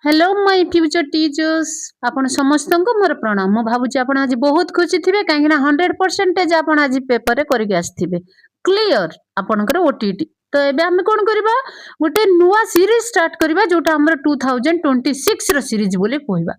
Hello my future teachers आपण समस्त को मोर प्रणाम। मु भाबुची आपण आज बहुत खुशी थिबे काहे ना 100% आपण आज पेपर रे करके आस्थिबे क्लियर आपणकर ओटीटी। तो एबे हम कोन करबा गोटे नुवा सीरीज स्टार्ट करबा जोटा हमर 2026 रो सीरीज बोले कहबा।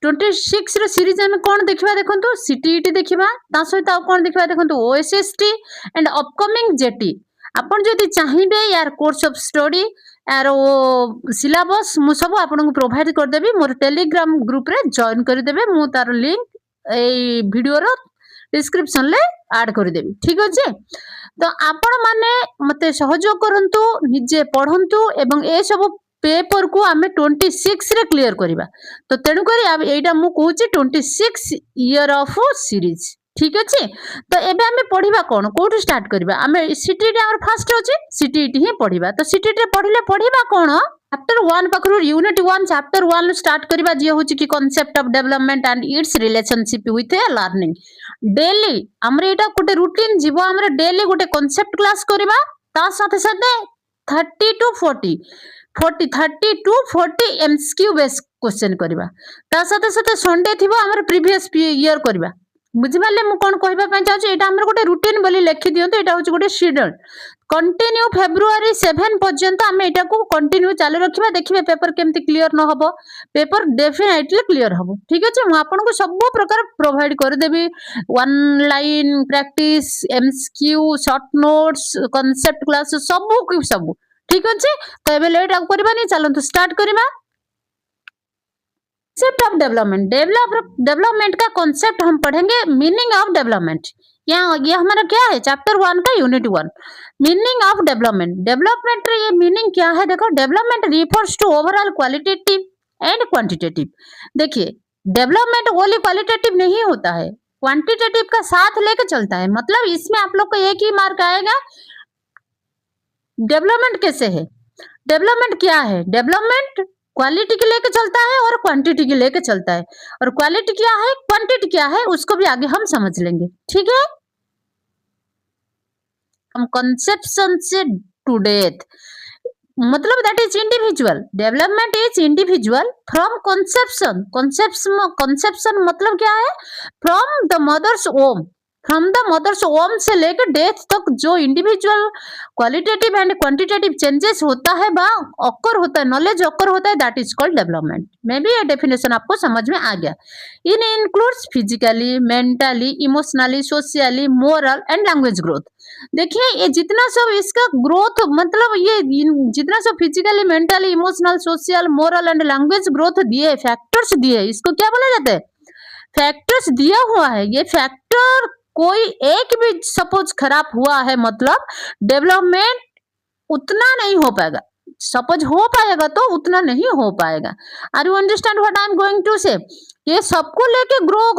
26 रो सीरीज हम कोन देखबा देखंतु सीटीईटी देखबा ता सहित आ कोन देखबा देखंतु ओएसएसटी एंड अपकमिंग जेटी। आपण जदि चाहिबे यार कोर्स ऑफ स्टडी यार वो सिलेबस मु सब आपन प्रोवाइड कर देबी मोर टेलीग्राम ग्रुप रे जॉइन कर देबे मु तार लिंक ए वीडियो रो डिस्क्रिप्शन ले ऐड कर देबी ठीक अछि। तो आपण माने मते सहयोग करंतु निजे पढंतु एवं ए सब पेपर को आमे 26 रे क्लियर करिबा। तो तेनु करी एटा मु कहूची 26 ईयर ऑफ सीरीज ठीक अछि। तो एबे हमें पढ़िबा कोन कोठु स्टार्ट करबा हमें सीटीईटी हमर फर्स्ट अछि सीटीईटी ही पढ़िबा। तो सीटीईटी पढ़िले पढ़िबा कोन चैप्टर 1 पाखरु यूनिट 1 चैप्टर 1 स्टार्ट करबा जे होची कि concept of development and it's relationship with A learning. Daily हमर एटा गोटे रूटीन जीवो हमर डेली गोटे कांसेप्ट क्लास करबा ता साथे साथे 30 to 30 to 40 MCQ base question करबा ता साथे साथे संडे थिबो हमर प्रीवियस ईयर करबा। बुझिबाले मु कोन कहबा पय चाहू एटा हमर गोटे रूटीन बोली लिखि दियंतो एटा होची गोटे शेड्यूल कंटिन्यू फेब्रुआरी 7 पर्यंत हम एटा को कंटिन्यू चालू रखिबा देखिबे पेपर केमती क्लियर न हबो पेपर डेफिनेटली क्लियर हबो ठीक अछि। मु आपन को सब प्रकार प्रोवाइड कर देबी one line practice MCQ short notes concept class सब ठीक अछि। तो एबे लेट आ करबा नि चलंतु स्टार्ट करबा। कॉन्सेप्ट ऑफ डेवलपमेंट डेवलपमेंट का कॉन्सेप्ट हम पढ़ेंगे मीनिंग ऑफ डेवलपमेंट। ये हमारा क्या है चैप्टर 1 का unit 1 meaning of development. Development ये मीनिंग क्या है देखो development refers to overall qualitative and quantitative. देखिए डेवलपमेंट ओनली क्वालिटेटिव नहीं होता है क्वांटिटेटिव का साथ लेके चलता है। मतलब इसमें आप लोग को एक ही मार्क आएगा। डेवलपमेंट कैसे है डेवलपमेंट क्या है डेवलपमेंट क्वालिटी के लेके चलता है और क्वांटिटी के लेके चलता है और क्वालिटी क्या है क्वांटिटी क्या है उसको भी आगे हम समझ लेंगे ठीक है। हम कंसेप्शन से टू डेथ मतलब that is individual development is individual from conception conception मतलब क्या है फ्रॉम द मदर्स ओम से लेकर डेथ तक जो individual qualitative and quantitative changes होता है बा ऑकर होता है नॉलेज ऑकर होता है that is called development. May be ये डेफिनेशन आपको समझ में आ गया। In includes physically mentally emotionally socially moral and language growth. देखिए ये जितना सब इसका ग्रोथ मतलब ये जितना सब physically mentally emotional social moral and language growth दिए फैक्टर्स दिए इसको क्या बोला जाता है फैक्टर्स दिया हुआ है। ये फैक्टर कोई एक भी सपोज खराब हुआ है मतलब डेवलपमेंट उतना नहीं हो पाएगा। सपोज हो पाएगा तो उतना नहीं हो पाएगा। Are you understand what I am going to say. ये सबको लेके ग्रो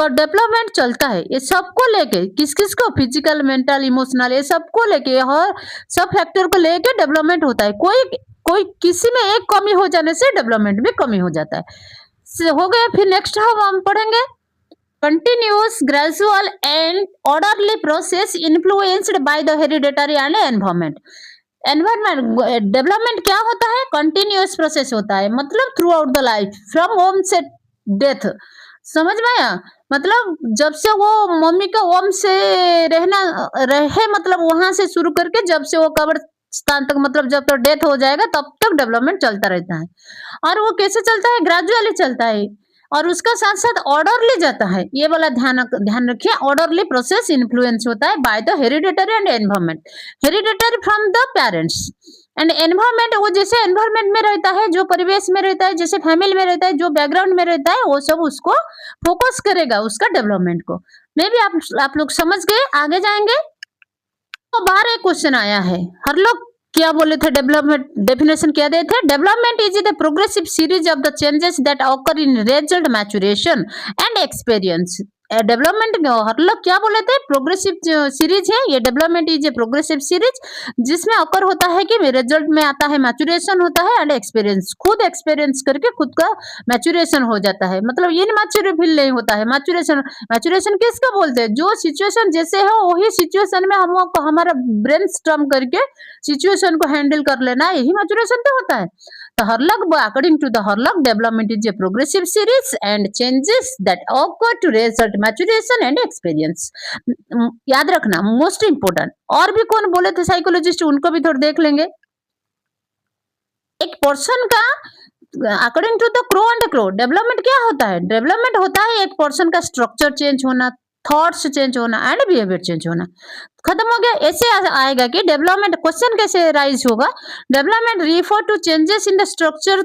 डेवलपमेंट चलता है ये सबको लेके किस किस को फिजिकल मेंटल इमोशनल ये सबको लेके हर सब फैक्टर को लेके डेवलपमेंट होता है। कोई किसी में एक कमी हो जाने से डेवलपमेंट भी कमी हो जाता है। हो गया फिर नेक्स्ट हम पढ़ेंगे continuous gradual and orderly process influenced by the hereditary and environment development क्या होता है कंटिन्यूअस प्रोसेस होता है मतलब through out the life from home से डेथ। समझ में आया मतलब जब से वो मम्मी का ओम से रहे मतलब वहां से शुरू करके जब से वो कब्र स्थान तक मतलब जब तक डेथ हो जाएगा तब तक डेवलपमेंट चलता रहता है। और वो कैसे चलता है ग्रेजुअली चलता है और उसका साथ साथ ऑर्डरली जाता है। ये वाला ध्यान रखिए ऑर्डरली प्रोसेस इन्फ्लुएंस होता है by the hereditary and environment. Hereditary from the parents and environment वो जैसे एनवायरनमेंट में रहता है जो परिवेश में रहता है जैसे फैमिली में रहता है जो बैकग्राउंड में रहता है वो सब उसको फोकस करेगा उसका डेवलपमेंट को। मे भी आप लोग समझ गए आगे जाएंगे। तो बाहर एक क्वेश्चन आया है हर लोग क्या बोले थे डेवलपमेंट डेफिनेशन क्या दिए थे development is the progressive series of the changes that occur in result maturation and experience. Development हर लोग क्या बोले थे प्रोग्रेसिव सीरीज है ये development is a progressive series जिसमें ऑकर होता है कि रिजल्ट में आता है मैचुरेशन होता है एंड एक्सपीरियंस खुद एक्सपीरियंस करके खुद का मैचुरेशन हो जाता है। मतलब ये मैच्योर फील नहीं होता है मैचुरेशन किसका बोलते हैं जो सिचुएशन जैसे हो वही सिचुएशन में हम हमारा ब्रेन स्ट्रम करके सिचुएशन को हैंडल कर लेना यही मैचुरेशन तो होता है। The Hurlock, according to the Hurlock, development is a progressive series and changes that occur to result maturation and experience. याद रखना, मोस्ट इंपोर्टेंट। और भी कौन बोले थे साइकोलॉजिस्ट, उनको भी थोड़ा देख लेंगे। एक पर्सन का according to the Crow and Crow development क्या होता है? डेवलपमेंट होता है एक पर्सन का स्ट्रक्चर चेंज होना, थॉट्स चेंज होना एंड बिहेवियर चेंज होना। खत्म हो गया। ऐसे आएगा कि डेवलपमेंट क्वेश्चन कैसे राइज होगा? Development refer to changes in the structure,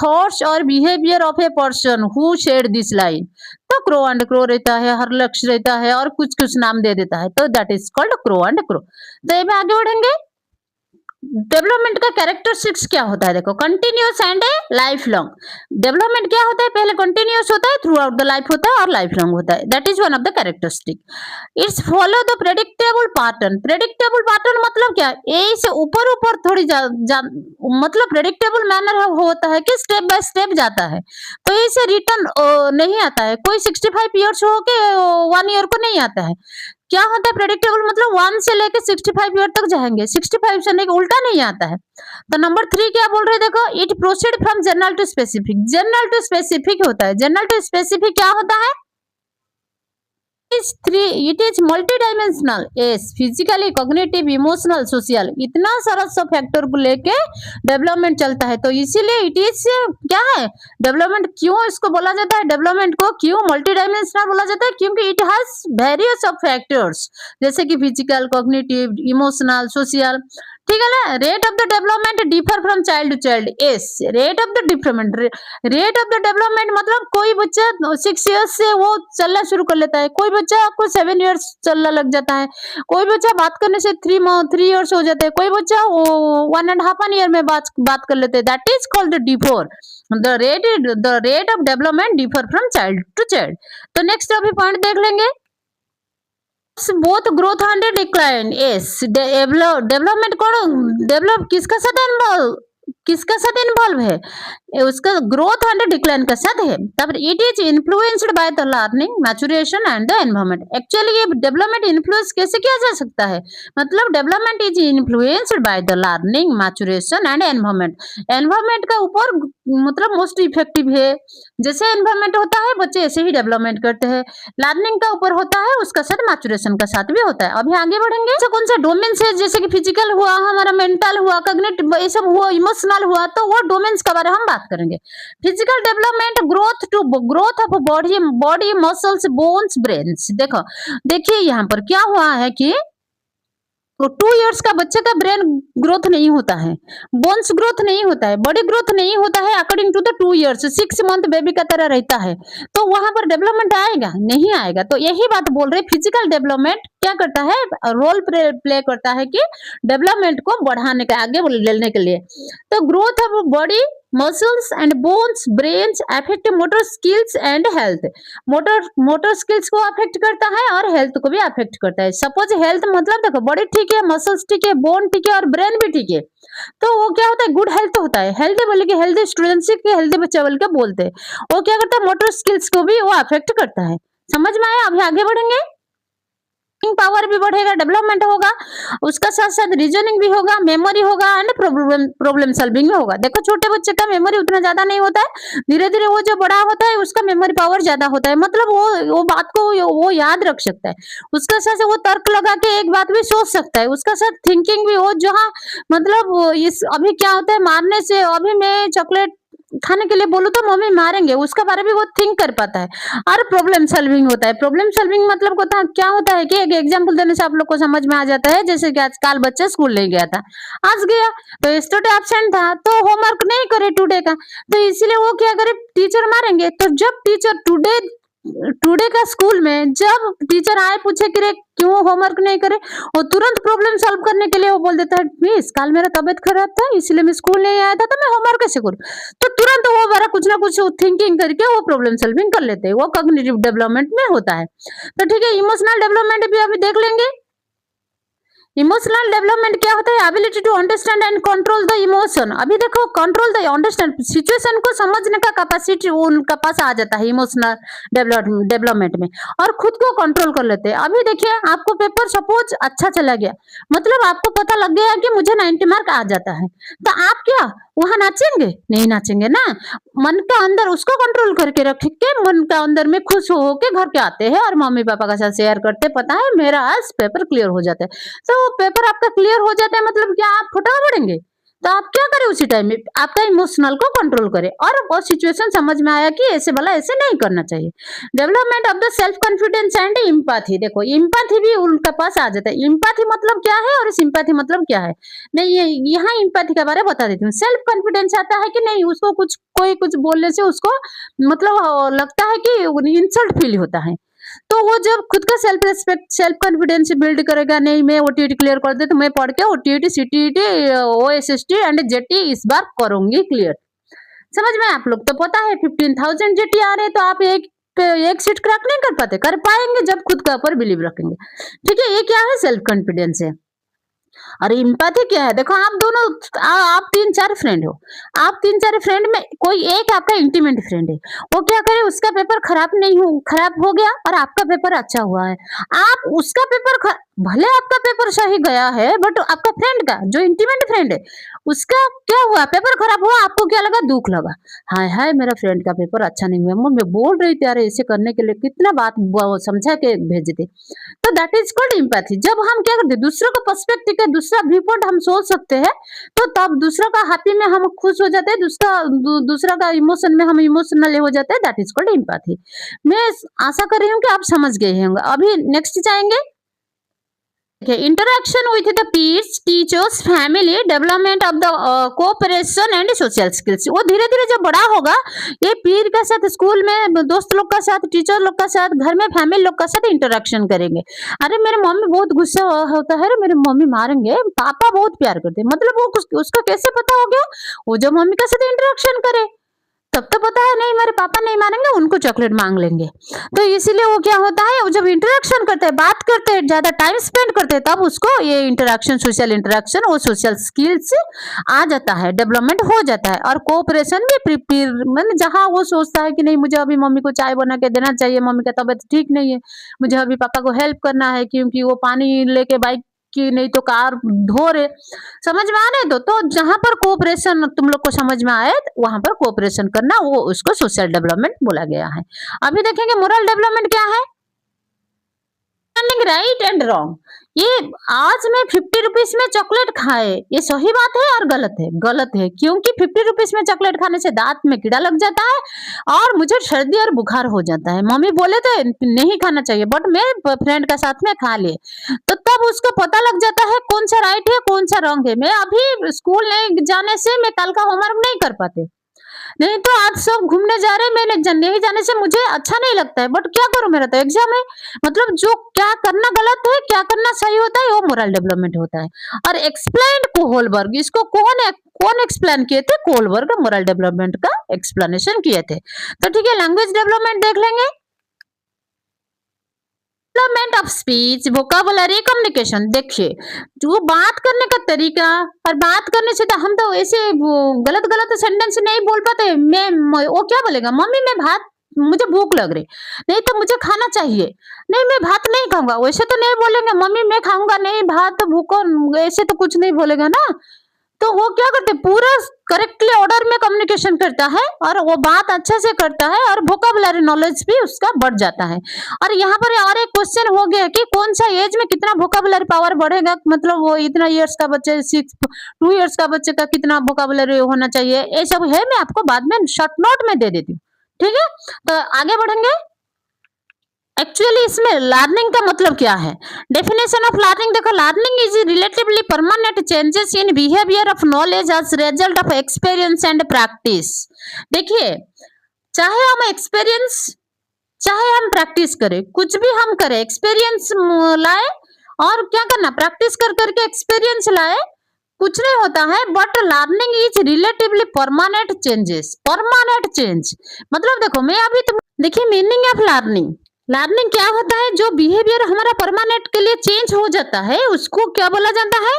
thoughts और behaviour of a person who shed this line. तो क्रो एंड क्रो रहता है, हर लक्ष्य रहता है और कुछ कुछ नाम दे देता है, तो that is called crow and crow. तो ये आगे बढ़ेंगे। डेवलपमेंट का कैरेक्टरिस्टिक्स क्या होता है? देखो, continuous and life long. Development क्या होता है? पहले कंटिन्यूअस होता है, थ्रू आउट द लाइफ होता है और लाइफ लॉन्ग होता है। That is one of the characteristic. It's follow the predictable pattern. Predictable pattern मतलब क्या? ए से ऊपर ऊपर थोड़ी मतलब प्रेडिक्टेबल मैनर होता है कि स्टेप बाय स्टेप जाता है, तो इसे रिटर्न नहीं आता है। कोई 65 ईयर्स हो के 1 ईयर को नहीं आता है। क्या होता है प्रेडिक्टेबल? मतलब 1 से लेके 65 ईयर तक जाएंगे, 65 से लेके उल्टा नहीं आता है। तो नंबर 3 क्या बोल रहे हैं? देखो, it proceed from general to specific. General to specific होता है। जनरल टू स्पेसिफिक क्या होता है? It is multi dimensional. Yes, physically, cognitive, emotional, social, इतना सारा सब फैक्टर को लेके डेवलपमेंट चलता है। तो इसीलिए इट इज क्या है डेवलपमेंट? क्यों इसको बोला जाता है डेवलपमेंट को? क्यों मल्टी डायमेंशनल बोला जाता है? क्योंकि it has various of factors, जैसे कि फिजिकल, कॉग्निटिव, इमोशनल, सोशल। ठीक है ना? Rate of the development differ from child to child. Yes, rate of the development, rate of the development मतलब कोई बच्चा 6 इयर्स से वो चलना शुरू कर लेता है, कोई बच्चा आपको 7 इयर्स चलना लग जाता है, कोई बच्चा बात करने से 3 इयर्स हो जाते हैं, कोई बच्चा 1.5 ईयर में बात कर लेते हैं। That is called differ. The rate of development differ from child to child. तो नेक्स्ट अभी पॉइंट देख लेंगे। Both growth and decline. Yes, development कौन डेवलप किसका साथ इन्वॉल्व है? उसका ग्रोथ एंड डिक्लाइन का साथ है। तब it is influenced by the learning, maturation and the environment. Actually ये डेवलपमेंट इन्फ्लुएंस कैसे किया जा सकता है? मतलब development is influenced by the learning, maturation and environment. Environment का ऊपर मतलब मोस्ट इफेक्टिव है। जैसे एनवायरनमेंट होता है, बच्चे ऐसे ही डेवलपमेंट करते हैं। लर्निंग का ऊपर होता है, उसका साथ मैचुरेशन का साथ भी होता है। अभी आगे बढ़ेंगे। कौन सा डोमेन्स है? जैसे कि फिजिकल हुआ, हमारा मेंटल हुआ, कॉग्निटिव, ये सब हुआ, इमोशनल हुआ, तो वो डोमेन्स के बारे में हम बात करेंगे। Physical development, growth of body muscles, bones, brains. देखिए यहाँ पर क्या हुआ है कि तो 2 इयर्स का बच्चे का ब्रेन ग्रोथ नहीं होता है, बोन्स ग्रोथ नहीं होता है, बॉडी ग्रोथ नहीं होता है according to the 2 years. 6 month baby का तरह रहता है, तो वहां पर डेवलपमेंट आएगा? नहीं आएगा। तो यही बात बोल रहे, फिजिकल डेवलपमेंट क्या करता है? रोल प्ले करता है कि डेवलपमेंट को बढ़ाने का, आगे लेने के लिए। तो growth of body muscles and bones, brains affect motor skills and health. Motor skills को अफेक्ट करता है और हेल्थ को भी अफेक्ट करता है। सपोज हेल्थ मतलब देखो, बॉडी ठीक है, मसल्स ठीक है, बोन ठीक है और ब्रेन भी ठीक है, तो वो क्या होता है? गुड हेल्थ होता है। हेल्दी बोले कि हेल्दी स्टूडेंट्स के, हेल्दी बच्चा बोल के बोलते हैं। वो क्या करता है? मोटर स्किल्स को भी वो अफेक्ट करता है। समझ में आया? अभी आगे बढ़ेंगे। पावर भी बढ़ेगा, डेवलपमेंट होगा, उसका साथ साथ रीजनिंग भी होगा, मेमोरी होगा एंड प्रॉब्लम सॉल्विंग में होगा। देखो, छोटे बच्चे का मेमोरी उतना ज्यादा नहीं होता है, धीरे धीरे वो जो बड़ा होता है उसका मेमोरी पावर ज्यादा होता है। मतलब वो बात को वो याद रख सकता है, उसका साथ वो तर्क लगा के एक बात भी सोच सकता है, उसका साथ थिंकिंग भी हो। जहाँ मतलब इस अभी क्या होता है, मारने से, अभी मैं चॉकलेट खाने के लिए बोलूं तो मम्मी मारेंगे, उसका बारे में वो थिंक कर पाता है। और प्रॉब्लम सॉल्विंग होता है। प्रॉब्लम सॉल्विंग मतलब क्या होता है कि एक एग्जांपल देने से आप लोग को समझ में आ जाता है। जैसे कि आजकल बच्चा स्कूल नहीं गया था, आज गया, तो यस्टरडे एब्सेंट था, तो होमवर्क नहीं करे टुडे का, तो इसलिए वो क्या करे? टीचर मारेंगे। तो जब टीचर टुडे का स्कूल में जब टीचर आए पूछे कि रे क्यों होमवर्क नहीं करे, वो तुरंत प्रॉब्लम सॉल्व करने के लिए वो बोल देता है, मिस कल मेरा तबीयत खराब था इसलिए मैं स्कूल नहीं आया था, तो मैं होमवर्क कैसे करूं? तो तुरंत वो बड़ा कुछ ना कुछ थिंकिंग करके वो प्रॉब्लम सॉल्विंग कर लेते हैं। वो कॉग्निटिव डेवलपमेंट में होता है। तो ठीक है, इमोशनल डेवलपमेंट भी अभी देख लेंगे। इमोशनल डेवलपमेंट क्या होता है? Ability to understand and control the emotion. अभी देखो, कंट्रोल द अंडरस्टैंड, सिचुएशन को समझने का कैपेसिटी उनका पास आ जाता है इमोशनल डेवलपमेंट में, और खुद को कंट्रोल कर लेते हैं। अभी देखिए, आपको पेपर सपोज अच्छा चला गया, मतलब आपको पता लग गया कि मुझे 90 मार्क आ जाता है, तो आप क्या वहां नाचेंगे? नहीं नाचेंगे ना। मन का अंदर उसको कंट्रोल करके रख के मन का अंदर में खुश हो के घर के आते हैं और मम्मी पापा के साथ शेयर करते, पता है मेरा आज पेपर क्लियर हो जाता है। तो पेपर आपका क्लियर हो जाता है, मतलब क्या आप फुटा पड़ेंगे? तो आप क्या करें उसी टाइम में? आपका इमोशनल को कंट्रोल करें, और वो सिचुएशन समझ में आया कि ऐसे वाला ऐसे नहीं करना चाहिए। Development of the self confidence and empathy. देखो, इम्पैथी भी उनके पास आ जाता है। इम्पैथी मतलब क्या है और सिंपैथी मतलब क्या है? नहीं, ये यहाँ इम्पैथी के बारे में बता देती हूँ। सेल्फ कॉन्फिडेंस आता है कि नहीं, उसको कुछ कोई कुछ बोलने से उसको मतलब लगता है कि इंसल्ट फील होता है, तो वो जब खुद का self respect, self confidence build करेगा, नहीं मैं ओटीईटी क्लियर कर दे तो मैं पढ़ के ओटीईटी, सीटीईटी, ओएसएसटी एंड जेटी इस बार करूंगी क्लियर। समझ में आप लोग? तो पता है 15,000 जेटी आ रहे, तो आप एक सीट क्रैक नहीं कर पाते, कर पाएंगे जब खुद का ऊपर बिलीव रखेंगे। ठीक है, ये क्या है? सेल्फ कॉन्फिडेंस है। और एम्पैथी क्या है? देखो, आप दोनों आप 3-4 फ्रेंड हो, आप 3-4 फ्रेंड में कोई एक आपका इंटीमेट फ्रेंड है, वो क्या करे, उसका पेपर खराब हो गया और आपका पेपर अच्छा हुआ है। आप उसका पेपर भले आपका पेपर सही गया है, बट आपका फ्रेंड का जो इंटीमेट फ्रेंड है उसका क्या हुआ, पेपर खराब हुआ, आपको क्या लगा? दुख लगा, हाय हाय मेरा फ्रेंड का पेपर अच्छा नहीं हुआ, मैं बोल रही थी अरे ऐसे करने के लिए, कितना बात समझा के भेजते। तो दैट इज कॉल्ड एम्पैथी। जब हम क्या करते हैं, दूसरों का पर्सपेक्टिव का दूसरा व्यू पॉइंट हम सोच सकते हैं, तो तब दूसरा का हैप्पी में हम खुश हो जाते हैं, दूसरा का इमोशन में हम इमोशनल हो जाते हैं। That is called empathy. मैं आशा कर रही हूँ कि आप समझ गए होंगे। अभी नेक्स्ट जाएंगे, interaction with the peers, teachers, family, development of the cooperation and social skills. वो धीरे धीरे जब बड़ा होगा, ये पीर के साथ, स्कूल में दोस्त लोग का साथ, टीचर लोग का साथ, घर में फैमिली लोग का साथ इंटरेक्शन करेंगे। अरे मेरे मम्मी बहुत गुस्सा होता है, मेरे मम्मी मारेंगे, पापा बहुत प्यार करते हैं, मतलब वो उसका कैसे पता हो गया? वो जब मम्मी के साथ इंटरेक्शन करे तब तो पता है, नहीं मेरे पापा नहीं मानेंगे, उनको चॉकलेट मांग लेंगे। तो इसीलिए वो क्या होता है, वो जब इंटरेक्शन करते हैं, बात करते हैं, ज्यादा टाइम स्पेंड करते हैं, तब उसको ये इंटरेक्शन, सोशल इंटरेक्शन, वो सोशल स्किल्स आ जाता है, डेवलपमेंट हो जाता है। और कोऑपरेशन भी प्रिपेयर, मतलब जहाँ वो सोचता है कि नहीं मुझे अभी मम्मी को चाय बना के देना चाहिए, मम्मी का तबीयत ठीक नहीं है, मुझे अभी पापा को हेल्प करना है क्योंकि वो पानी लेके बाइक की नहीं तो कार धो रहे। समझ में आ रहे? तो जहां पर कोऑपरेशन तुम लोग को समझ में आए, वहां पर कोऑपरेशन करना, वो उसको सोशल डेवलपमेंट बोला गया है। अभी देखेंगे मोरल डेवलपमेंट क्या है। Right and wrong. ये आज मैं 50 रुपीज में चॉकलेट खाए, ये सही बात है और गलत है? गलत है, क्योंकि 50 रुपीज में चॉकलेट खाने से दांत में कीड़ा लग जाता है और मुझे सर्दी और बुखार हो जाता है। मम्मी बोले थे नहीं खाना चाहिए, बट मैं फ्रेंड के साथ में खा लिए, तो तब उसको पता लग जाता है कौन सा राइट है कौन सा रॉन्ग है। मैं अभी स्कूल नहीं जाने से मैं कल का होमवर्क नहीं कर पाते, नहीं तो आज सब घूमने जा रहे हैं, मैंने नहीं जाने से मुझे अच्छा नहीं लगता है, बट क्या करूं, मेरा तो एग्जाम है। मतलब जो क्या करना गलत है, क्या करना सही होता है, वो मोरल डेवलपमेंट होता है। और एक्सप्लेन कोहलबर्ग, इसको कौन एक्सप्लेन किए थे? कोहलबर्ग मोरल डेवलपमेंट का एक्सप्लेनेशन किए थे। तो ठीक है, लैंग्वेज डेवलपमेंट देख लेंगे। Development of speech, vocabulary, communication. देखिए, जो बात करने का तरीका, और बात करने से तो हम तो ऐसे गलत गलत सेंटेंस नहीं बोल पाते। वो क्या बोलेगा, मम्मी मैं भात, मुझे भूख लग रही, नहीं तो मुझे खाना चाहिए, नहीं मैं भात नहीं खाऊंगा, वैसे तो नहीं बोलेंगे। मम्मी मैं खाऊंगा नहीं भात, भूखो, ऐसे तो कुछ नहीं बोलेगा ना। तो वो क्या करते, पूरा करेक्टली ऑर्डर में कम्युनिकेशन करता है और वो बात अच्छे से करता है, और वोकैबुलरी नॉलेज भी उसका बढ़ जाता है। और यहाँ पर और एक क्वेश्चन हो गया कि कौन सा एज में कितना वोकैबुलरी पावर बढ़ेगा, मतलब वो इतना ईयर्स का बच्चे, 2 ईयर्स का बच्चे का कितना वोकैबुलरी होना चाहिए, ये सब है, मैं आपको बाद में शॉर्ट नोट में दे देती हूँ। ठीक है, तो आगे बढ़ेंगे। एक्चुअली इसमें लर्निंग का मतलब क्या है? डेफिनेशन ऑफ लर्निंग देखो, learning is relatively permanent changes in behaviour of knowledge as result of experience and practice. देखिए, चाहे हम एक्सपीरियंस, चाहे हम प्रैक्टिस करें, कुछ भी हम करें, एक्सपीरियंस लाए और क्या करना, प्रैक्टिस कर करके एक्सपीरियंस लाए, कुछ नहीं होता है। But learning is relatively permanent changes, permanent change मतलब देखो, मैं अभी तुम देखिए मीनिंग ऑफ लर्निंग। लर्निंग क्या होता है? जो बिहेवियर हमारा परमानेंट के लिए चेंज हो जाता है उसको क्या बोला जाता है?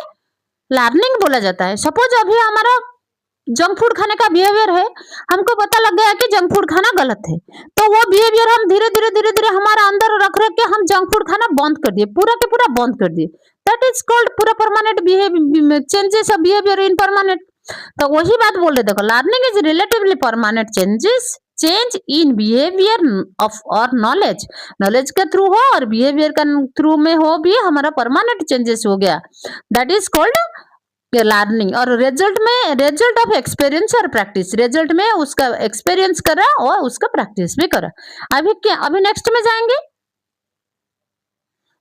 लर्निंग बोला जाता है। सपोज अभी हमारा जंक फूड खाने का बिहेवियर है, हमको पता लग गया कि जंक फूड खाना गलत है, तो वो बिहेवियर हम धीरे धीरे हमारा अंदर रख रख के हम जंक फूड खाना बंद कर दिए, पूरा के पूरा बंद कर दिए। दैट इज कॉल्ड पूरा permanent behaviour, changes of behaviour in permanent. तो वही बात बोल रहे, देखो learning is relatively permanent changes, change in behaviour of और नॉलेज, नॉलेज के थ्रू हो और बिहेवियर का थ्रू में हो भी हमारा परमानेंट चेंजेस हो गया, दैट इज कॉल्ड लर्निंग। और रिजल्ट में, रिजल्ट ऑफ एक्सपीरियंस और प्रैक्टिस, रिजल्ट में उसका एक्सपीरियंस करा और उसका प्रैक्टिस भी करा। अभी क्या, अभी नेक्स्ट में जाएंगे।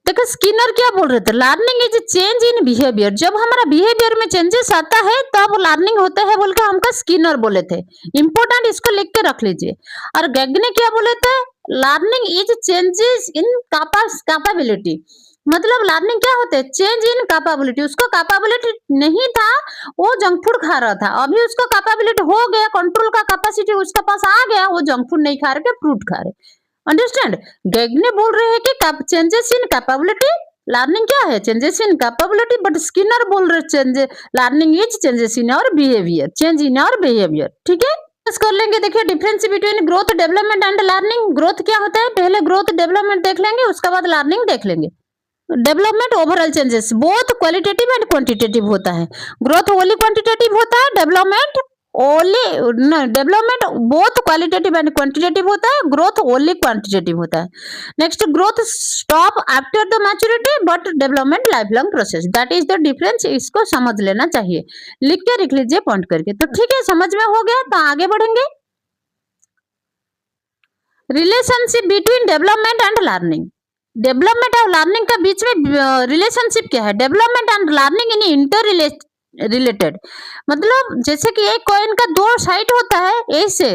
देखो स्किनर क्या बोल रहे थे, learning is change in behaviour, जब हमारा बिहेवियर में चेंजेस आता है तब लर्निंग होता है बोल के हमका स्किनर बोले थे। इंपोर्टेंट, इसको लिख के रख लीजिए। और गैगने क्या बोले थे, learning is changes in capability, मतलब लर्निंग क्या होते हैं, चेंज इन कैपेबिलिटी। उसको कैपेबिलिटी नहीं था, वो जंक फूड खा रहा था, अभी उसको कैपेबिलिटी हो गया, कंट्रोल का कैपेसिटी उसके पास आ गया, वो जंक फूड नहीं खा रहे, फ्रूट खा रहे। अंडरस्टैंड? गैगने बोल रहे हैं कि चेंजेस इन कैपेबिलिटी, लर्निंग क्या है, changes in capability, but Skinner बोल रहे changes, learning is changes in our behaviour, change in our behaviour. ठीक है, कर लेंगे। देखिए difference between growth, development and learning. Growth क्या होता है, पहले ग्रोथ डेवलपमेंट देख लेंगे, उसके बाद लर्निंग देख लेंगे। Development overall changes both qualitative and quantitative होता है। ग्रोथ ओनली क्वांटिटेटिव होता है, development only, development both qualitative and quantitative होता है, ग्रोथ ओनली क्वांटिटेटिव होता है। Next, growth stop after the maturity but development life long process, that is the difference. इसको समझ लेना चाहिए, लिख के रख लीजिए पॉइंट करके। तो ठीक है, समझ में हो गया, तो आगे बढ़ेंगे। Relationship between development and learning, development और लर्निंग के बीच में रिलेशनशिप क्या है, development and learning in inter related, मतलब जैसे कि एक कॉइन का दो साइड होता है ऐसे,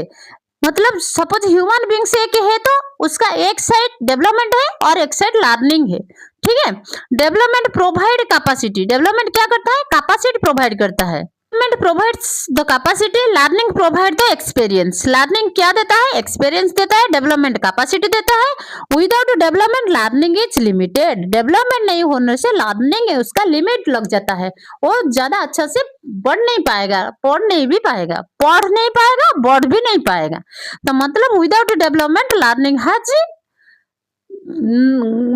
मतलब सपोज ह्यूमन बींग से एक है तो उसका एक साइड डेवलपमेंट है और एक साइड लर्निंग है। ठीक है, डेवलपमेंट प्रोवाइड कैपेसिटी, डेवलपमेंट क्या करता है, कैपेसिटी प्रोवाइड करता है। Development provides the capacity, learning provide the experience. Learning क्या देता है, एक्सपीरियंस देता है, डेवलपमेंट कैपेसिटी देता है। Without development learning is limited, development नहीं होने से लर्निंग है उसका लिमिट लग जाता है, वो ज्यादा अच्छा से बढ़ नहीं पाएगा, पढ़ नहीं भी पाएगा, पढ़ नहीं पाएगा, बढ़ भी नहीं पाएगा। तो मतलब विदाउट डेवलपमेंट लर्निंग हैज,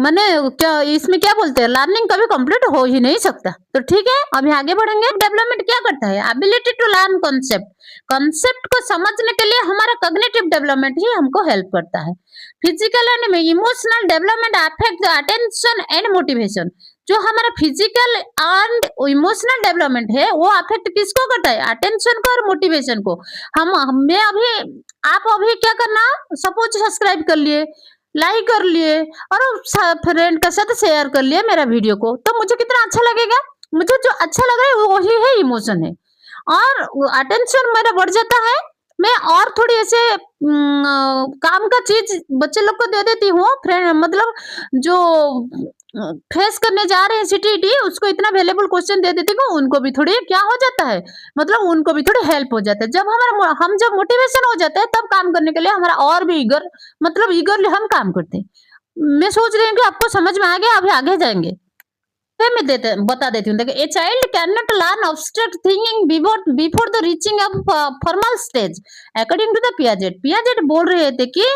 माने क्या इसमें क्या बोलते हैं, लर्निंग कभी कंप्लीट हो ही नहीं सकता। तो ठीक है, अभी आगे बढ़ेंगे। डेवलपमेंट क्या करता है, ability to learn concept, concept को समझने के लिए हमारा कॉग्निटिव डेवलपमेंट ही हमको हेल्प करता है। Physical and emotional development affect the attention and motivation, जो हमारा फिजिकल एंड इमोशनल डेवलपमेंट है वो अफेक्ट किसको करता है, अटेंशन को और मोटिवेशन को। मैं अभी, आप अभी क्या करना, सपोज सब्सक्राइब कर लिए, लाइक कर लिए और फ्रेंड के साथ शेयर कर लिया मेरा वीडियो को, तो मुझे कितना अच्छा लगेगा, मुझे जो अच्छा लग रहा है वही है इमोशन है, और अटेंशन मेरा बढ़ जाता है। मैं और थोड़ी ऐसे काम का चीज बच्चे लोग को दे देती हूँ, फ्रेंड मतलब जो फेस करने जा रहे हैं सीटीटी, उसको इतना वैल्यूएबल क्वेश्चन दे देती हूँ, उनको भी थोड़ी क्या हो जाता है, मतलब उनको भी थोड़ी हेल्प हो जाता है। जब हमारा हम जब मोटिवेशन हो जाता है तब काम करने के लिए हमारा और भी ईगर, मतलब ईगरली हम काम करते हैं। मैं सोच रही हूँ कि आपको समझ में आ गया, अभी आगे जाएंगे। मैं बता देती हूँ, देखिए, a child can not learn abstract thinking before the reaching of formal stage, according to the Piaget. Piaget बोल रहे थे कि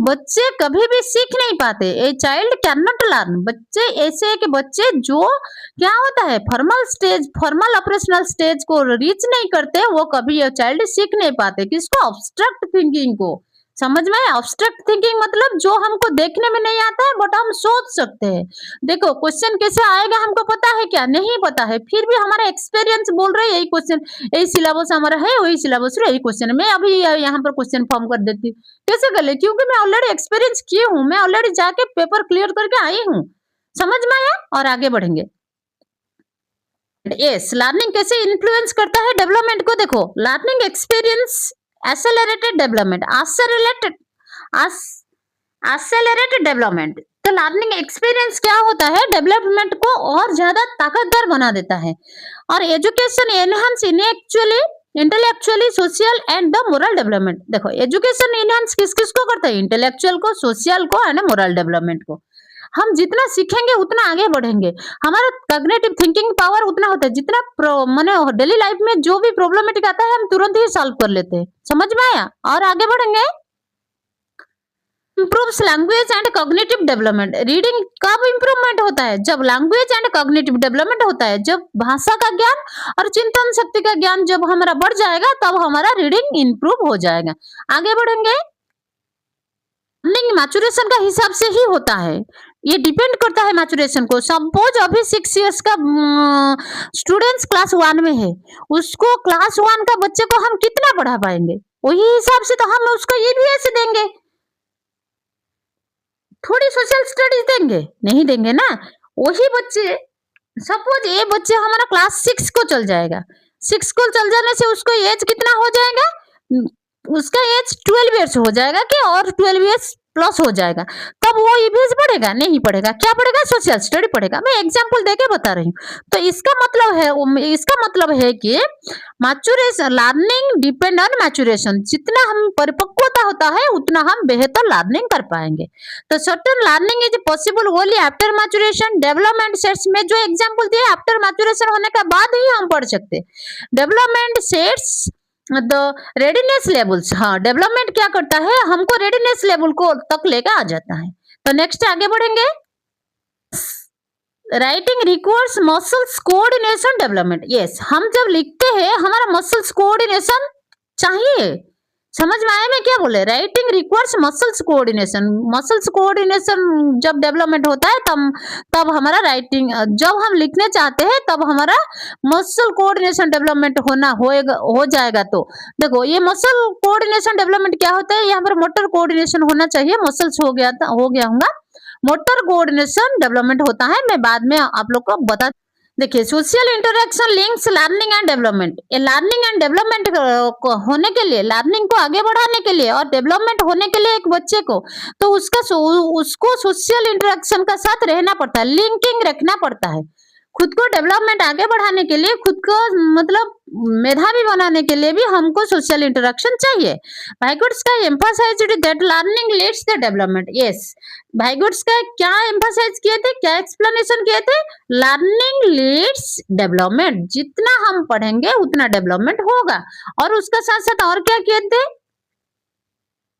बच्चे कभी भी सीख नहीं पाते, ए चाइल्ड कैन नॉट लर्न, बच्चे ऐसे है कि बच्चे जो क्या होता है formal stage, formal operational stage को रीच नहीं करते, वो कभी ये चाइल्ड सीख नहीं पाते। किसको, एब्स्ट्रैक्ट थिंकिंग को। समझ में? एब्स्ट्रैक्ट थिंकिंग मतलब जो हमको देखने में नहीं आता है बट हम सोच सकते हैं। देखो क्वेश्चन कैसे आएगा हमको पता है क्या, नहीं पता है, फिर भी हमारा एक्सपीरियंस बोल रहा है यही क्वेश्चन, यही सिलेबस हमारा है, वही सिलेबस यही क्वेश्चन है। मैं अभी यहाँ पर क्वेश्चन फॉर्म कर देती हूँ, कैसे कर ले, क्योंकि मैं ऑलरेडी एक्सपीरियंस की हूँ, मैं ऑलरेडी जाके पेपर क्लियर करके आई हूँ। समझ में आया? और आगे बढ़ेंगे। यस, लर्निंग कैसे इन्फ्लुएंस करता है डेवलपमेंट को। देखो, learning experience accelerated development, accelerated development. तो लर्निंग एक्सपीरियंस क्या होता है, डेवलपमेंट को और ज्यादा ताकतवर बना देता है। और education enhance in actually intellectually, social and the moral development. देखो एजुकेशन इनहांस किस किस को करता है, इंटेलेक्चुअल को, सोशल को एंड मोरल डेवलपमेंट को। हम जितना सीखेंगे उतना आगे बढ़ेंगे, हमारा कॉग्निटिव थिंकिंग पावर उतना होता है, जितना माने डेली लाइफ में जो भी प्रॉब्लमेटिक आता है हम तुरंत ही सॉल्व कर लेते हैं। समझ में आया? और आगे बढ़ेंगे। Improves language and cognitive development. Reading कब इम्प्रूवमेंट होता है? जब लैंग्वेज एंड कॉग्निटिव डेवलपमेंट होता है, जब भाषा का ज्ञान और चिंतन शक्ति का ज्ञान जब हमारा बढ़ जाएगा तब हमारा रीडिंग इम्प्रूव हो जाएगा। आगे बढ़ेंगे। लर्निंग मैचुरेशन का हिसाब से ही होता है, ये डिपेंड करता है मैचुरेशन को। सपोज अभी 6 इयर्स का स्टूडेंट्स क्लास 1 में है, उसको क्लास 1 का बच्चे को हम कितना पढ़ा पाएंगे? वही हिसाब से तो हम उसको ये भी ऐसे देंगे, थोड़ी सोशल स्टडीज देंगे, नहीं देंगे ना। वही बच्चे, सपोज ये बच्चे हमारा क्लास 6 को चल जाएगा, 6 को चल जाने से उसको एज कितना हो जाएगा? उसका एज 12 इयर्स हो जाएगा कि और 12 इयर्स प्लस हो जाएगा, तब वो ईवीएस पढ़ेगा? नहीं पढ़ेगा। क्या पढ़ेगा? सोशल स्टडी पढ़ेगा। मैं एग्जांपल देके बता रही हूँ। तो इसका मतलब है कि maturation, learning depend on maturation. जितना हम परिपक्वता होता है उतना हम बेहतर लर्निंग कर पाएंगे। तो certain learning is possible only after maturation. Development sets में जो एग्जांपल दिए, आफ्टर मैचुरेशन होने के बाद ही हम पढ़ सकते। Development sets the readiness levels. हाँ, डेवलपमेंट क्या करता है, हमको रेडीनेस लेवल को तक लेकर आ जाता है। तो नेक्स्ट आगे बढ़ेंगे। Writing requires muscles coordination development. Yes, हम जब लिखते हैं हमारा मसल्स कोऑर्डिनेशन चाहिए। समझ में आया मैं क्या बोले? Writing requires muscles coordination. Muscles coordination जब डेवलपमेंट होता है तब हमारा राइटिंग, जब हम लिखने चाहते हैं तब हमारा मसल कोऑर्डिनेशन डेवलपमेंट हो जाएगा। तो देखो ये मसल कोऑर्डिनेशन डेवलपमेंट क्या होता है, यहाँ पर मोटर कोऑर्डिनेशन होना चाहिए, मसल्स हो गया होगा, मोटर कोऑर्डिनेशन डेवलपमेंट होता है। मैं बाद में आप लोग को बता। देखिए social interaction links learning and development. ये लर्निंग एंड डेवलपमेंट होने के लिए, लर्निंग को आगे बढ़ाने के लिए और डेवलपमेंट होने के लिए एक बच्चे को, तो उसको सोशल इंटरेक्शन का साथ रहना पड़ता है, लिंकिंग रखना पड़ता है। खुद को डेवलपमेंट आगे बढ़ाने के लिए, खुद को मतलब मेधावी बनाने के लिए भी हमको सोशल इंटरेक्शन चाहिए। Vygotsky emphasised that learning leads the development. Yes, Vygotsky क्या एम्फसाइज किए थे, क्या एक्सप्लेनेशन किए थे? Learning leads development. जितना हम पढ़ेंगे उतना डेवलपमेंट होगा। और उसका साथ साथ और क्या किए थे?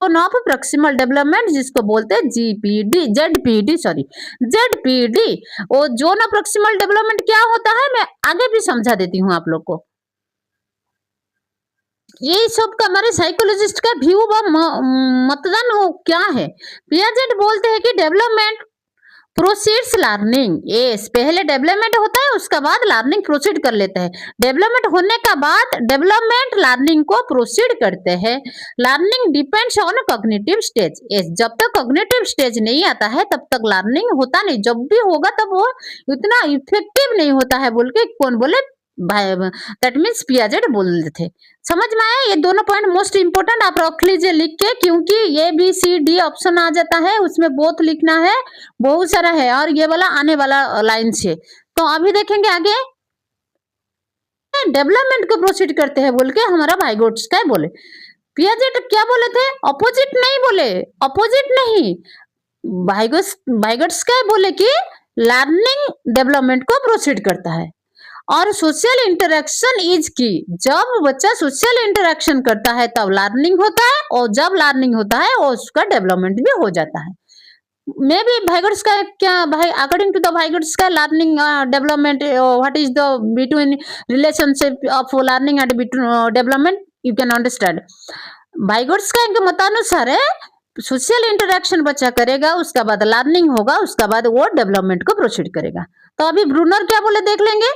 ऑफ प्रॉक्सिमल डेवलपमेंट, जिसको बोलते हैं जीपीडी, जेडपीडी, सॉरी जेडपीडी। वो जोन ऑफ प्रॉक्सिमल डेवलपमेंट क्या होता है मैं आगे भी समझा देती हूँ आप लोग को। ये सब का हमारे साइकोलॉजिस्ट का व्यू व मतदान हो क्या है। पियाजेट बोलते हैं कि डेवलपमेंट प्रोसीड्स लर्निंग। यस, पहले डेवलपमेंट होता है उसका बाद लर्निंग प्रोसीड कर लेते हैं। डेवलपमेंट होने का बाद डेवलपमेंट लर्निंग को प्रोसीड करते हैं। Learning depends on cognitive stage. Yes, जब तक कॉग्निटिव स्टेज नहीं आता है तब तक लर्निंग होता नहीं। जब भी होगा तब वो उतना इफेक्टिव नहीं होता है बोल के कौन बोले? दैट मीन्स पियाजेट बोलते थे। समझ में आया? ये दोनों पॉइंट मोस्ट इंपोर्टेंट आप रख लीजिए लिख के, क्योंकि ये बी सी डी ऑप्शन आ जाता है, उसमें बोथ लिखना है, बहुत सारा है और ये वाला आने वाला लाइन से। तो अभी देखेंगे आगे। डेवलपमेंट को प्रोसीड करते हैं बोल के हमारा वाइगोट्स्की बोले। पियाजेट क्या बोले थे? अपोजिट नहीं बोले, अपोजिट नहीं, वाइगोट्स्की बोले कि लर्निंग डेवलपमेंट को प्रोसीड करता है और सोशल इंटरेक्शन इज की। जब बच्चा सोशल इंटरेक्शन करता है तब लर्निंग होता है, और जब लर्निंग होता है और उसका डेवलपमेंट भी हो जाता है। मे बी वाइगोट्स्की क्या भाई, according to the Vygotsky learning development, what is the between relationship of learning and development, you can understand. Vygotsky के मतानुसार है सोशल इंटरेक्शन बच्चा करेगा, उसका बाद लर्निंग होगा, उसका बाद वो डेवलपमेंट को प्रोसीड करेगा। तो अभी ब्रूनर क्या बोले देख लेंगे।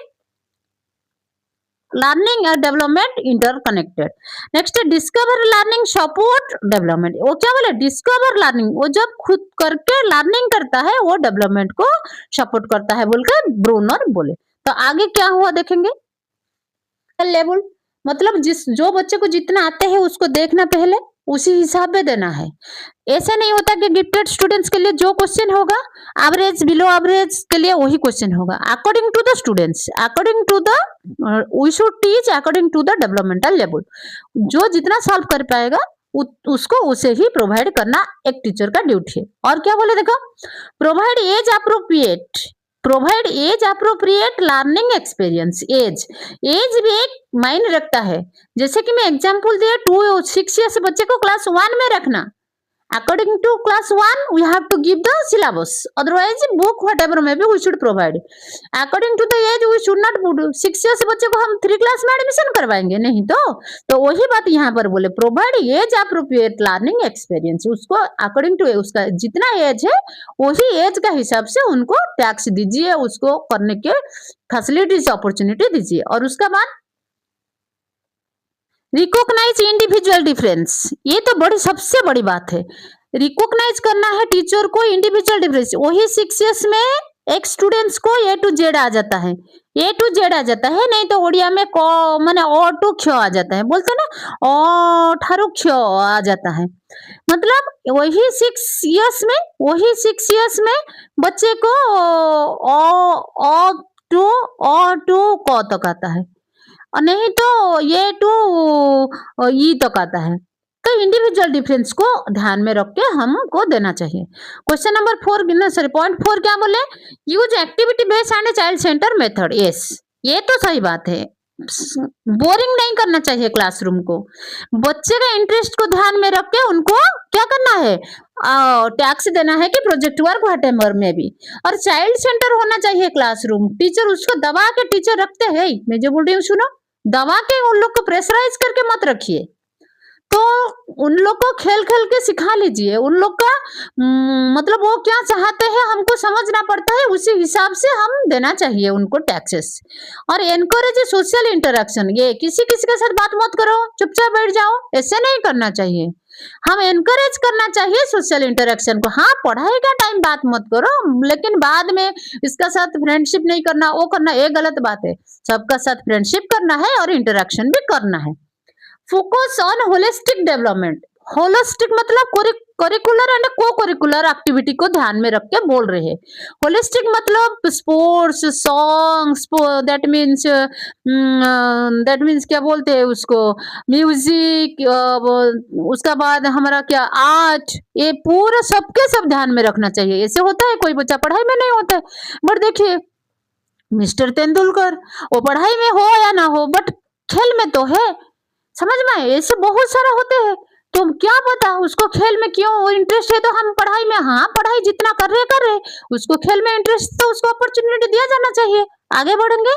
लर्निंग और development interconnected. Next discover learning support development. वो क्या बोले? डिस्कवर लर्निंग, वो जब खुद करके लर्निंग करता है वो डेवलपमेंट को सपोर्ट करता है बोल के ब्रूनर बोले। तो आगे क्या हुआ देखेंगे। लेवल मतलब जो बच्चे को जितना आते हैं उसको देखना पहले, उसी हिसाब में देना है। ऐसे नहीं होता कि गिफ्टेड स्टूडेंट्स के लिए जो क्वेश्चन होगा, एवरेज बिलो एवरेज के लिए वही क्वेश्चन होगा। According to the students, according to the we should teach according to the developmental level. जो जितना सॉल्व कर पाएगा उसको उसे ही प्रोवाइड करना एक टीचर का ड्यूटी है। और क्या बोले देखो, provide age appropriate learning experience. Age भी एक मायने रखता है। जैसे कि मैं एग्जांपल दिया 6 ईयर्स बच्चे को क्लास 1 में रखना, according to class 1 we have to give the syllabus, otherwise book whatever maybe we should provide according to the age। we should not put 6 years बच्चे को हम 3 क्लास में एडमिशन करवाएंगे नहीं तो वही बात यहाँ पर बोले, provide age appropriate learning experience. उसको अकॉर्डिंग टू उसका जितना एज है वही एज का हिसाब से उनको टैक्स दीजिए, उसको करने के फैसिलिटीज अपॉर्चुनिटी दीजिए। और उसका बाद रिकॉग्नाइज इंडिविजुअल डिफरेंस, ये तो बड़ी सबसे बड़ी बात है। रिकॉग्नाइज करना है टीचर को इंडिविजुअल डिफरेंस। वही 6 इयर्स में एक स्टूडेंट्स को ए टू जेड आ जाता है, नहीं तो ओडिया में माने ओ टू क्ष आ जाता है, बोलते ना ओ ठारू क्ष आ जाता है। मतलब वही 6 इयर्स में बच्चे को ओ टू क तक आता है, और नहीं तो ये टू ई तक आता है। तो इंडिविजुअल डिफरेंस को ध्यान में रख के हमको देना चाहिए। क्वेश्चन नंबर 4 पॉइंट 4 क्या बोले, use activity based and child centre method. Yes, ये तो सही बात है। बोरिंग नहीं करना चाहिए क्लासरूम को, बच्चे का इंटरेस्ट को ध्यान में रख के उनको क्या करना है, टैक्स देना है कि प्रोजेक्ट वर्क व्हाटएवर में भी। और चाइल्ड सेंटर होना चाहिए क्लासरूम। टीचर उसको दबा के टीचर रखते हैं, मैं जो बोल रही हूँ सुनो, दबा के उन लोग को प्रेशराइज करके मत रखिए। तो उन लोग को खेल खेल के सिखा लीजिए। उन लोग का मतलब वो क्या चाहते हैं हमको समझना पड़ता है, उसी हिसाब से हम देना चाहिए उनको टैक्सेस। और एनकरेज सोशल इंटरेक्शन, ये किसी किसी के साथ बात मत करो, चुपचाप बैठ जाओ, ऐसे नहीं करना चाहिए। हम एनकरेज करना चाहिए सोशल इंटरेक्शन को। हाँ, पढ़ाई का टाइम बात मत करो, लेकिन बाद में इसका साथ फ्रेंडशिप नहीं करना, वो करना, ये गलत बात है। सबका साथ फ्रेंडशिप करना है और इंटरेक्शन भी करना है। Focus on holistic development. Holistic मतलब करिकुलर एंड को करिकुलर एक्टिविटी को ध्यान में रख के बोल रहे हैं। होलिस्टिक मतलब स्पोर्ट्स, सॉन्ग्स, दैट मीन्स क्या बोलते हैं उसको, म्यूजिक, उसका बाद हमारा क्या आर्ट, ये पूरा सबके सब ध्यान में रखना चाहिए। ऐसे होता है कोई बच्चा पढ़ाई में नहीं होता है, बट देखिए मिस्टर तेंदुलकर, वो पढ़ाई में हो या ना हो बट खेल में तो है, समझ में आए? ऐसे बहुत सारा होते हैं, तो क्या पता उसको खेल में क्यों इंटरेस्ट है, तो हम पढ़ाई में, हाँ पढ़ाई जितना कर रहे उसको खेल में इंटरेस्ट, तो उसको अपॉर्चुनिटी दिया जाना चाहिए। आगे बढ़ेंगे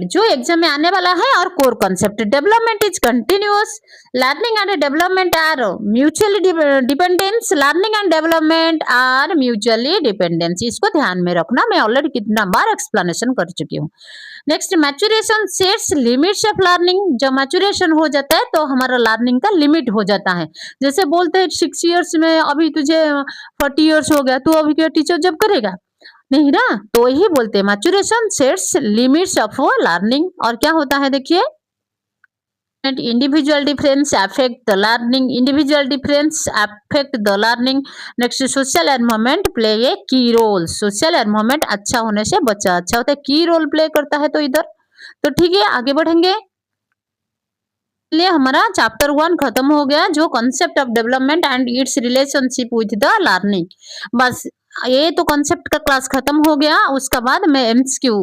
जो एग्जाम में आने वाला है। और core concept, development is continuous, learning and development are mutually dependence, learning and development are mutually dependence. इसको ध्यान में रखना, मैं ऑलरेडी कितना बार एक्सप्लेनेशन कर चुकी हूँ। Next, maturation sets limits of learning. जब मैचुरेशन हो जाता है तो हमारा लर्निंग का लिमिट हो जाता है। जैसे बोलते हैं 6 इयर्स में, अभी तुझे 40 इयर्स हो गया, तो अभी क्या टीचर जब करेगा नहीं ना, तो यही बोलते हैं maturation sets limits of learning. और क्या होता है देखिए, individual difference affect the learning, individual difference affect the learning. Next, social environment play ए की रोल। सोशल एनवायरनमेंट अच्छा होने से बच्चा अच्छा होता है, की रोल प्ले करता है। तो इधर तो ठीक है, आगे बढ़ेंगे। लिए हमारा चैप्टर 1 खत्म हो गया, जो concept of development and it's relationship with the learning. बस ये तो कॉन्सेप्ट का क्लास खत्म हो गया। उसका बाद मैं एमसीक्यू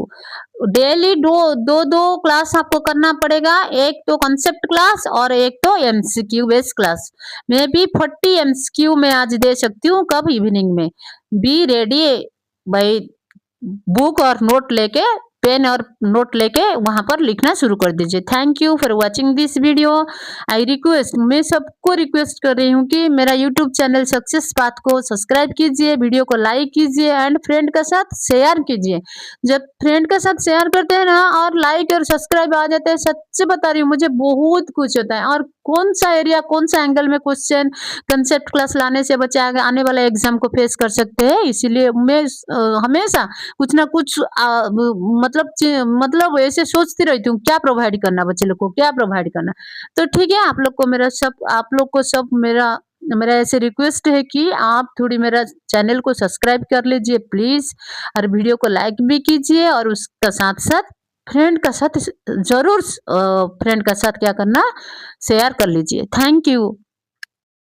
डेली दो क्लास आपको करना पड़ेगा, एक तो कॉन्सेप्ट क्लास और एक तो एमसीक्यू बेस्ड क्लास। मैं भी 40 एमसीक्यू में आज दे सकती हूँ, कब, इवनिंग में। बी रेडी भाई, बुक और नोट लेके, पेन और नोट लेके वहां पर लिखना शुरू कर दीजिए। Thank you for watching this video. I request, मैं सबको रिक्वेस्ट कर रही हूँ कि मेरा यूट्यूब चैनल सक्सेस पाथ को सब्सक्राइब कीजिए, वीडियो को लाइक कीजिए एंड फ्रेंड के साथ शेयर कीजिए। जब फ्रेंड के साथ शेयर करते हैं ना और लाइक और सब्सक्राइब आ जाते हैं, सच्चे बता रही हूँ मुझे बहुत कुछ होता है। और कौन सा एरिया, कौन सा एंगल में क्वेश्चन कंसेप्ट क्लास लाने से बच्चे आगे आने वाले एग्जाम को फेस कर सकते हैं। इसीलिए मैं हमेशा कुछ ना कुछ मतलब ऐसे सोचती रहती हूँ क्या प्रोवाइड करना बच्चे लोग को, क्या प्रोवाइड करना। तो ठीक है, आप लोग को सब मेरा मेरा ऐसे रिक्वेस्ट है कि आप थोड़ी मेरा चैनल को सब्सक्राइब कर लीजिए प्लीज़, और वीडियो को लाइक भी कीजिए, और उसका साथ-साथ फ्रेंड का साथ ज़रूर फ्रेंड का साथ क्या करना, शेयर कर लीजिए। Thank you.